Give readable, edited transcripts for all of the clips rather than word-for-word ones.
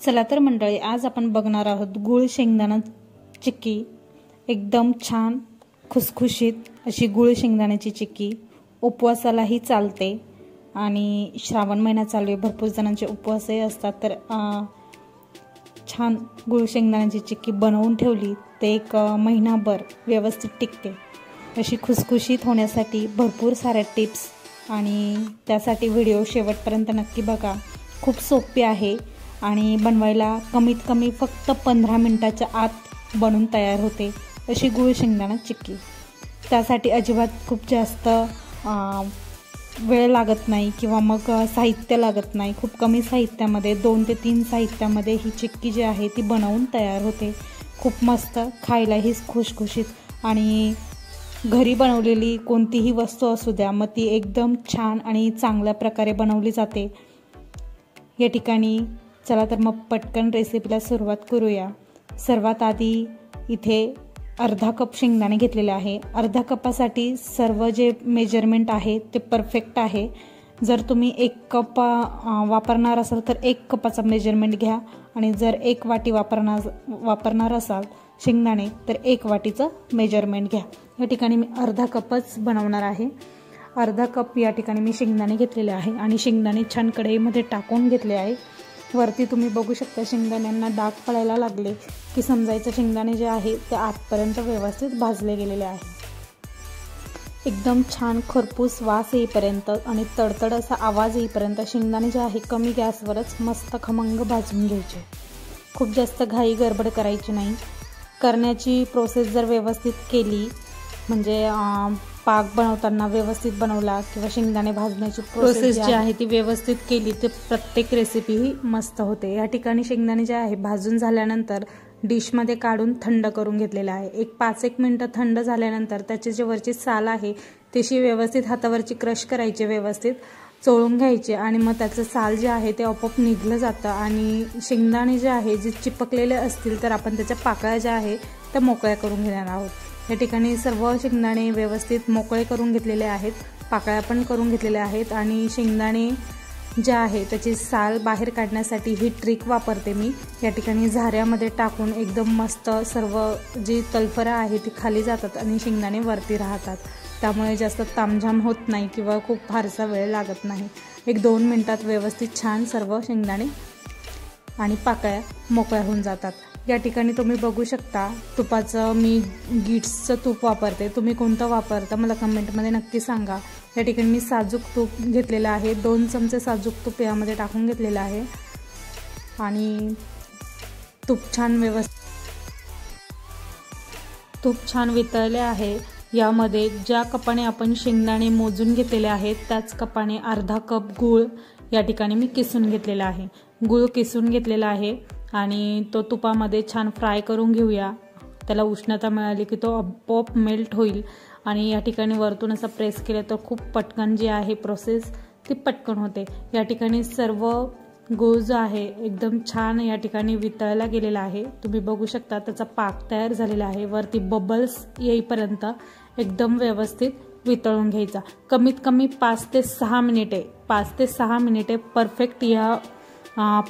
चला तर मंडळी, आज आपण बघणार आहोत गुळ शेंगदाणा चिक्की। एकदम छान खुसखुशीत अशी गुळ शेंगदाण्याची चिक्की। उपवासालाही चालते आणि श्रावण महिना चालू आहे, भरपूर जणांचे उपवासही असतात, तर छान गुळ शेंगदाण्याची चिक्की बनवून ठेवली ते एक महिनाभर व्यवस्थित टिकते। अशी खुसखुशीत होण्यासाठी भरपूर साऱ्या टिप्स आणि त्यासाठी व्हिडिओ शेवटपर्यंत नक्की बघा। खूप सोपी आहे आणि बनवायला कमीत कमी फक्त 15 मिनिटाच्या आत बनून तयार होते अशी गुळ शेंगदाणा चिक्की। त्यासाठी अजिबात खूप जास्त वेळ लागत नाही किंवा मग साहित्य लागत नाही। खूप कमी साहित्यामध्ये 2 ते 3 साहित्यामध्ये ही चिक्की जी आहे ती बनवून तयार होते। खूप मस्त, खायलाही खुशखुशीत आणि घरी बनवलेली कोणतीही वस्तू असू द्या मग ती एकदम छान आणि चांगल्या प्रकारे बनवली जाते। या ठिकाणी चला तर मग पटकन रेसिपीला सुरुवात करूया। सर्वात आधी इथे अर्धा कप शेंगदाणे घेतलेले आहे। अर्धा कपासाठी सर्व जे मेजरमेंट आहे ते परफेक्ट आहे। जर तुम्ही 1 कप वापरणार असाल तर 1 कपाचा मेजरमेंट घ्या आणि जर 1 वाटी वापरणार असाल शेंगदाणे तर 1 वाटीचं मेजरमेंट घ्या। या ठिकाणी मी अर्धा कपच बनवणार आहे। अर्धा कप या ठिकाणी मी शेंगदाणे घेतलेले आहे आणि शेंगदाणे छान कढईमध्ये टाकून घेतले आहे। वरती तुम्ही बघू शकता शेंगदाण्यांना डाग पडायला लागले की समजायचं शेंगदाणे जे आहे ते आतपर्यंत व्यवस्थित भाजले गेलेले आहे। एकदम छान खरपूस वास येईपर्यंत आणि तडतड असा आवाज येईपर्यंत शेंगदाणे जे आहे कमी गॅसवरच मस्त खमंग भाजून घ्यायचे। खूप जास्त घाई गडबड करायची नाही। करण्याची प्रोसेस जर व्यवस्थित केली म्हणजे पाक बनवताना व्यवस्थित बनवला किंवा शेंगदाणे भाजण्याची प्रोसेस जी आहे ती व्यवस्थित केली तर प्रत्येक रेसिपी ही मस्त होते। या ठिकाणी शेंगदाणे जे आहे भाजून झाल्यानंतर डिशमध्ये काढून थंड करून घेतलेला आहे। एक 5-1 मिनिटं थंड झाल्यानंतर त्याची जी वरची साल आहे तशी व्यवस्थित हातावरची क्रश करायची, व्यवस्थित चोळून घ्यायचे आणि मग त्याचं साल जे आहे ते आपोआप निघलं जातं आणि शेंगदाणे जे आहे जे चिपकलेले असतील तर आपण त्याच्या पाकळ्या ज्या आहे त्या मोकळ्या करून घेणार आहोत। या ठिकाणी सर्व शेंगदाणे व्यवस्थित मोकळे करून घेतलेले आहेत, पाकळ्या पण करून घेतलेल्या आहेत आणि शेंगदाणे जे आहे त्याची साल बाहेर काढण्यासाठी ही ट्रिक वापरते मी। या ठिकाणी झाऱ्यामध्ये टाकून एकदम मस्त सर्व जी तलफरं आहे ती खाली जातात आणि शेंगदाणे वरती राहतात, त्यामुळे जास्त तामझाम होत नाही किंवा खूप फारसा वेळ लागत नाही। 1-2 मिनिटात व्यवस्थित छान सर्व शेंगदाणे आणि पाकळ्या मोकळ्या होऊन जातात। या ठिकाणी तुम्ही बघू शकता तुपाचं मी गिट्सचं तूप वापरते, तुम्ही कोणतं वापरता मला कमेंटमध्ये नक्की सांगा। या ठिकाणी मी साजूक तूप घेतलेलं आहे, 2 चमचे साजूक तूप यामध्ये टाकून घेतलेलं आहे आणि तूप छान वितळले आहे। यामध्ये ज्या कपाने आपण शेंगदाणे मोजून घेतलेले आहेत त्याच कपाने अर्धा कप गूळ या ठिकाणी मी किसून घेतलेला आहे। गूळ किसून घेतलेला आहे आणि तो तुपामध्ये छान फ्राय करून घेऊया। त्याला उष्णता मिळाली की तो आपोआप मेल्ट होईल आणि या ठिकाणी वरतून असं प्रेस केलं तर खूप पटकन जी आहे प्रोसेस ती पटकन होते। या ठिकाणी सर्व गूळ जो आहे एकदम छान या ठिकाणी वितळला गेलेला आहे, तुम्ही बघू शकता त्याचा पाक तयार झालेला आहे। वरती बबल्स येईपर्यंत एकदम व्यवस्थित वितळून घ्यायचा। कमीत कमी 5 ते 6 मिनिटे परफेक्ट या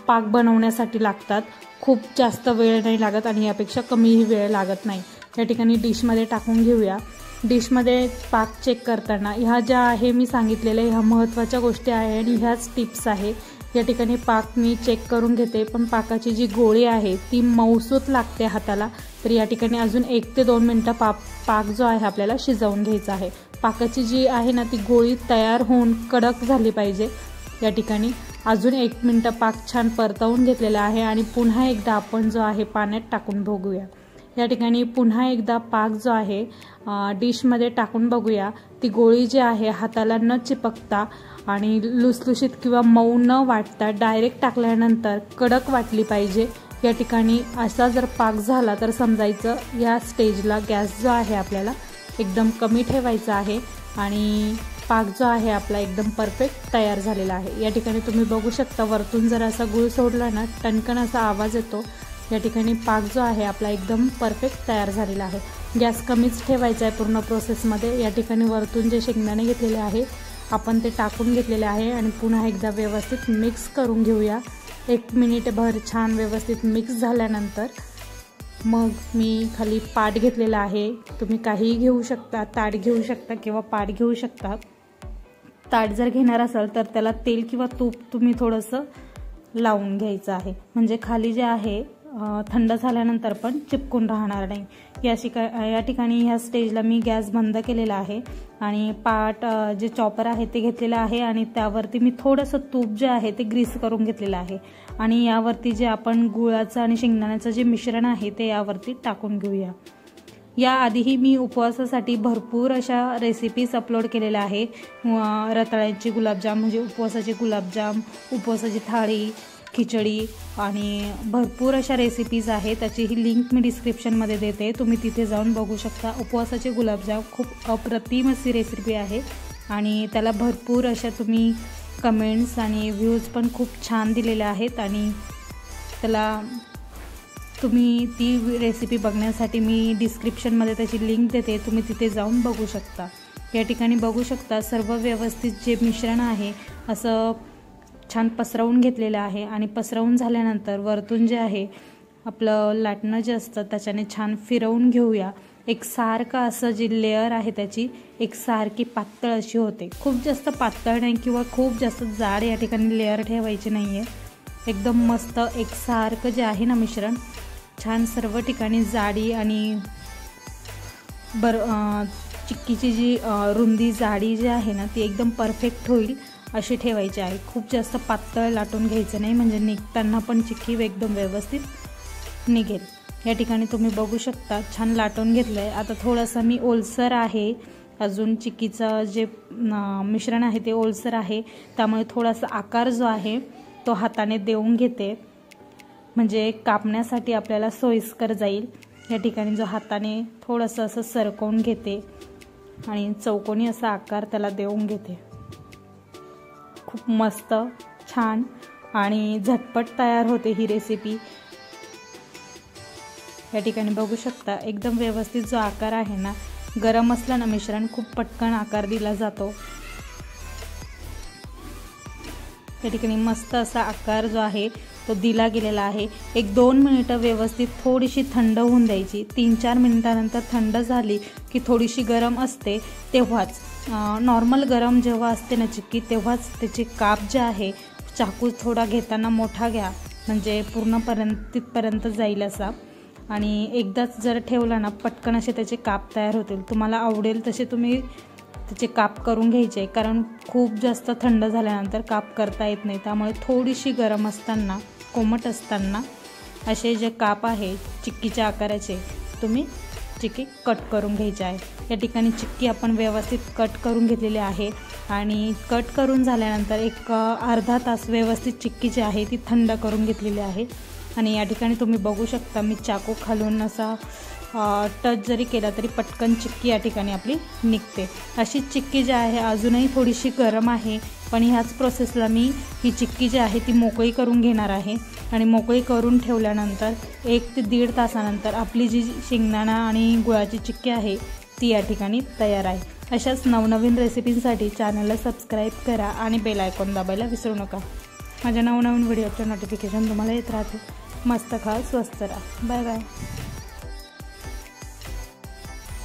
पाक बनवण्यासाठी लागतात। खूप जास्त वेळ नाही लागत आणि यापेक्षा कमीही वेळ लागत नाही। या ठिकाणी डिशमध्ये टाकून घेऊया। डिशमध्ये पाक चेक करताना ह्या ज्या आहे मी सांगितलेल्या ह्या महत्त्वाच्या गोष्टी आहे आणि ह्याच टिप्स आहे। या ठिकाणी पाक मी चेक करून घेते, पण पाकाची जी गोळी आहे ती मऊसूत लागते हाताला, तर या ठिकाणी अजून 1 ते 2 मिनिटं पाक जो आहे आपल्याला शिजवून घ्यायचा आहे। पाकाची जी आहे ना ती गोळी तयार होऊन कडक झाली पाहिजे। या ठिकाणी अजून 1 मिनिट पाक छान परतवून घेतलेला आहे आणि पुन्हा एकदा आपण जो आहे पाण्यात टाकून बघूया। या ठिकाणी पुन्हा एकदा पाक जो आहे डिशमध्ये टाकून बघूया। ती गोळी जी आहे हाताला न चिपकता आणि लुसलुशीत किंवा मऊ न वाटता डायरेक्ट टाकल्यानंतर कडक वाटली पाहिजे। या ठिकाणी असा जर पाक झाला तर समजायचं या स्टेजला गॅस जो आहे आपल्याला एकदम कमी ठेवायचा आहे आणि पाक जो आहे आपला एकदम परफेक्ट तयार झालेला आहे। या ठिकाणी तुम्ही बघू शकता वरतून जर असा गूळ सोडला ना टणकन असा आवाज येतो। या ठिकाणी पाक जो आहे आपला एकदम परफेक्ट तयार झालेला आहे। गॅस कमीच ठेवायचा आहे पूर्ण प्रोसेसमध्ये। या ठिकाणी वरतून जे शेंगदाणे घेतलेले आहे आपण ते टाकून घेतलेले आहे आणि पुन्हा एकदा व्यवस्थित मिक्स करून घेऊया। 1 मिनिटभर छान व्यवस्थित मिक्स झाल्यानंतर मग मी खाली पाट घेतलेला आहे। तुम्ही काहीही घेऊ शकता, ताट घेऊ शकता किंवा पाट घेऊ शकता। ताट जर घेणार असाल तर त्याला तेल किंवा तूप तुम्ही थोडंसं लावून घ्यायचं आहे, म्हणजे खाली जे आहे थंड झाल्यानंतर पण चिपकून राहणार नाही। या ठिकाणी ह्या स्टेजला मी गॅस बंद केलेला आहे आणि पाट जे चॉपर आहे ते घेतलेलं आहे आणि त्यावरती मी थोडंसं तूप जे आहे ते ग्रीस करून घेतलेलं आहे आणि यावरती जे आपण गुळाचं आणि शेंगदाण्याचं जे मिश्रण आहे ते यावरती टाकून घेऊया। याआधीही मी उपवासासाठी भरपूर अशा रेसिपीज अपलोड केलेल्या आहे। रताळ्याची गुलाबजाम म्हणजे उपवासाचे गुलाबजाम, उपवासाची थाळी, खिचडी आणि भरपूर अशा रेसिपीज आहेत। त्याची ही लिंक मी डिस्क्रिप्शनमध्ये देते, तुम्ही तिथे जाऊन बघू शकता। उपवासाचे गुलाबजाम खूप अप्रतिम अशी रेसिपी आहे आणि त्याला भरपूर अशा तुम्ही कमेंट्स आणि व्ह्यूज पण खूप छान दिलेल्या आहेत आणि त्याला तुम्ही ती रेसिपी बघण्यासाठी मी डिस्क्रिप्शनमध्ये त्याची लिंक देते, तुम्ही तिथे जाऊन बघू शकता। या ठिकाणी बघू शकता सर्व व्यवस्थित जे मिश्रण आहे असं छान पसरवून घेतलेलं आहे आणि पसरवून झाल्यानंतर वरतून जे आहे आपलं लाटणं जे असतं त्याच्याने छान फिरवून घेऊया। एक सारखं असं जी लेअर आहे त्याची एक सारखी पातळ अशी होते, खूप जास्त पातळ नाही किंवा खूप जास्त जाड या ठिकाणी लेअर ठेवायची नाही आहे। एकदम मस्त एकसारखं जे आहे ना मिश्रण छान सर्व ठिकाणी जाडी आणि चिक्कीची जी रुंदी जाडी जी आहे ना ती एकदम परफेक्ट होईल अशी ठेवायची आहे। खूप जास्त पातळ लाटून घ्यायचं नाही, म्हणजे निघताना पण चिक्की एकदम व्यवस्थित निघेल। या ठिकाणी तुम्ही बघू शकता छान लाटून घेतलं आहे। आता थोडंसं मी ओलसर आहे, अजून चिक्कीचं जे मिश्रण आहे ते ओलसर आहे, त्यामुळे थोडासा आकार जो आहे तो हाताने देऊन घेते, म्हणजे कापण्यासाठी आपल्याला सोयीस्कर जाईल। या ठिकाणी जो हाताने थोडंसं असं सरकवून घेते आणि चौकोनी असा आकार त्याला देऊन घेते। खूप मस्त छान आणि झटपट तयार होते ही रेसिपी। या ठिकाणी बघू शकता एकदम व्यवस्थित जो आकार आहे ना, गरम असलं ना मिश्रण खूप पटकन आकार दिला जातो। या ठिकाणी मस्त असा आकार जो आहे तो दिला गेलेला आहे। 1-2 मिनिटं व्यवस्थित थोडीशी थंड होऊन द्यायची। 3-4 मिनिटानंतर थंड झाली की थोडीशी गरम असते तेव्हाच नॉर्मल गरम जेव्हा असते ना चिक्की तेव्हाच त्याचे काप जे आहे चाकू थोडा घेताना मोठा घ्या, म्हणजे तिथपर्यंत जाईल असा। आणि एकदाच जर ठेवला ना पटकन असे त्याचे काप तयार होतील। तुम्हाला आवडेल तसे तुम्ही त्याचे काप करून घ्यायचे, कारण खूप जास्त थंड झाल्यानंतर काप करता येत नाही, त्यामुळे थोडीशी गरम असताना कोमट असताना असे जे काप आहे चिक्कीच्या आकाराचे तुम्ही चिक्की कट करून घ्यायची आहे। या ठिकाणी चिक्की आपण व्यवस्थित कट करून घेतलेली आहे आणि कट करून झाल्यानंतर एक अर्धा तास व्यवस्थित चिक्की जी आहे ती थंड करून घेतलेली आहे आणि या ठिकाणी तुम्ही बघू शकता मी चाकू खालून असा टच जरी केला तरी पटकन चिक्की या ठिकाणी आपली निघते। अशी चिक्की जी आहे अजूनही थोडीशी गरम आहे, पण ह्याच प्रोसेसला मी ही चिक्की जी आहे ती मोकळी करून घेणार आहे आणि मोकळी करून ठेवल्यानंतर 1 ते 1.5 तासानंतर आपली जी शेंगदाणा आणि गुळाची चिक्की आहे ती या ठिकाणी तयार आहे। अशाच नवनवीन रेसिपींसाठी चॅनलला सबस्क्राईब करा आणि बेल आयकॉन दाबायला विसरू नका। माझ्या नवनवीन व्हिडिओचं नोटिफिकेशन तुम्हाला येत राहते। मस्त खा, स्वस्त राहा, बाय बाय।